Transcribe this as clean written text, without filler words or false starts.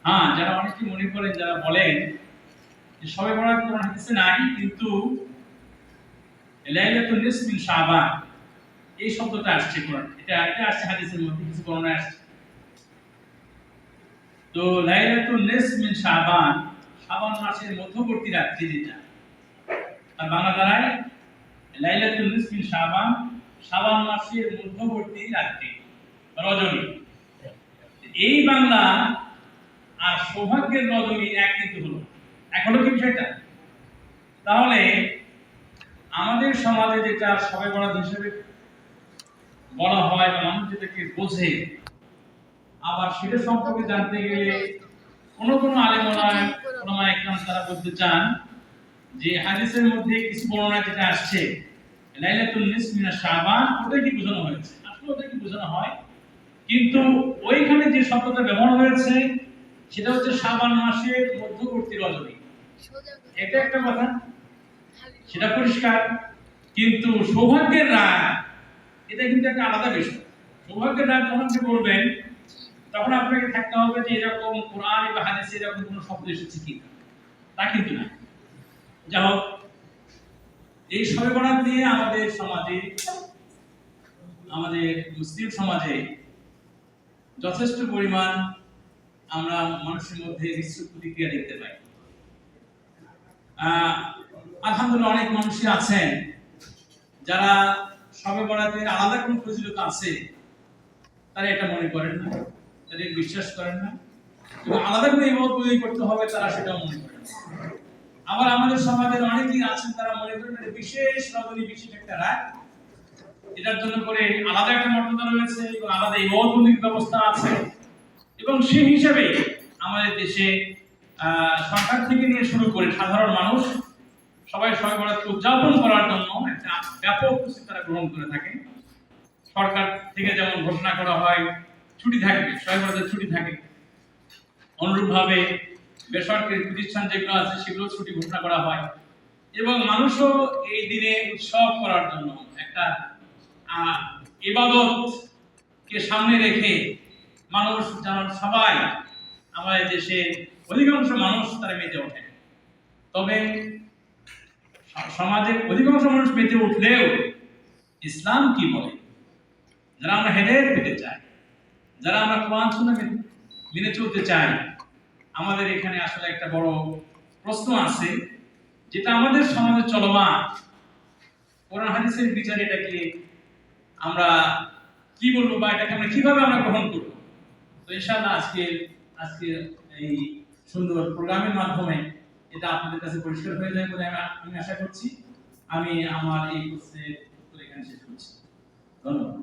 হ্যাঁ, যারা অনেকে মনে করেন, যারা বলেন যে শবে বরাত কোরআন হাদিসে নাই, কিন্তু লাইলাতুন নিসফ মিন শাবান এই শব্দটা আসছে কোরআন, এটা আসছে হাদিসের মধ্যে, কিছু বর্ণনায় আসছে। তো লাইলাতুন নিসফ মিন শাবান, শাবান মাসের মধ্যবর্তী রাত্রি যেটা, আর বাংলা দ্বারায় লাইলাতুন নিসফ মিন শাবান, শাবান মাসের মধ্যবর্তী রাত্রি, রজনী। এই বাংলা আর সৌভাগ্যের রজনী এক কিন্তু হলো, এখনো কি বিষয়টা? তাহলে আমাদের সমাজে যেটা শবে বরাত হিসেবে বলা হয় বা মানুষ যেটাকে বোঝে, আবার সেটা সম্পর্কে জানতে গেলে কোন আলেমায়ে কেরাম তারা বলতে চান যে হাদিসের মধ্যে কিছু বর্ণনা যেটা আসছে লাইলাতুন নিসফ মিন শাবান, ওটা কি বোঝানো হয়েছে? আসলে ওটা কি বোঝানো হয়, কিন্তু ওইখানে যে শব্দটা ব্যবহার হয়েছে সেটা হচ্ছে শাবান মাসের মধ্যবর্তী রজনী। এটা একটা কথা, সেটা পরিষ্কার। কিন্তু সৌভাগ্যের রাত, এটা কিন্তু একটা আলাদা বিষয়। সৌভাগ্যের রাত যখন আপনি বলবেন, তখন আপনাকে থাকতে হবে যে এরকম কোরআন বা হাদিসে এরকম কোনো শব্দ এসেছে কি, তা কিন্তু না। যা হোক, এই শবে বরাত নিয়ে আমাদের সমাজে, আমাদের মুসলিম সমাজে যথেষ্ট পরিমাণ আমরা মানুষের মধ্যে মিশ্র প্রতিক্রিয়া দেখতে পাই। আলহামদুলিল্লাহ, অনেক মানুষই আছেন যারা শবে বরাতের আলাদা কোনো ফজিলত আছে তারা এটা মনে করেন না, তারা বিশ্বাস করেন না, এবং আলাদা করে ইবাদত করতে হবে তারা সেটাও মনে করেন না। আবার আমাদের সমাজের অনেকেই আছেন তারা মনে করেন বিশেষ রজনী, বিশেষ একটা রাত, এটার জন্য করে আলাদা একটা মর্যাদা রয়েছে এবং আলাদা ইবাদতের ব্যবস্থা আছে, এবং সেই হিসাবে আমাদের দেশে সরকার থেকে নিয়ে শুরু করে সাধারণ মানুষ সবাই শবে বরাতকে উদযাপন করার জন্য একটা ব্যাপক প্রস্তুতি তারা গ্রহণ করে থাকে। সরকার থেকে যেমন ঘোষণা করা হয় ছুটি থাকবে, শবে বরাতের ছুটি থাকে, অনুরূপভাবে বেসরকারি প্রতিষ্ঠান যেগুলো আছে সেগুলো ছুটি ঘোষণা করা হয়, এবং মানুষও এই দিনে উৎসব করার জন্য একটা ইবাদতকে সামনে রেখে মানুষ যেন সবাই, আমাদের দেশে অধিকাংশ মানুষ তারা মেতে ওঠে। তবে সমাজের অধিকাংশ মানুষ মেতে উঠলেও ইসলাম কি বলে, যারা আমরা হেদায়েত পেতে চাই, যারা আমরা কোরআন সুন্নাহ মেনে চলতে চাই, আমাদের এখানে আসলে একটা বড় প্রশ্ন আছে যেটা আমাদের সমাজে চলমান। কোরআন হাদিসের বিচারে এটাকে আমরা কি বলবো বা এটাকে আমরা কিভাবে আমরা গ্রহণ করব। তো ইনশাআল্লাহ আজকে এই সুন্দর প্রোগ্রামের মাধ্যমে এটা আপনাদের কাছে পরিষ্কার হয়ে যায় বলে আমি আশা করছি। আমি আমার এই প্রশ্নের উত্তর এখানে শেষ করছি। ধন্যবাদ।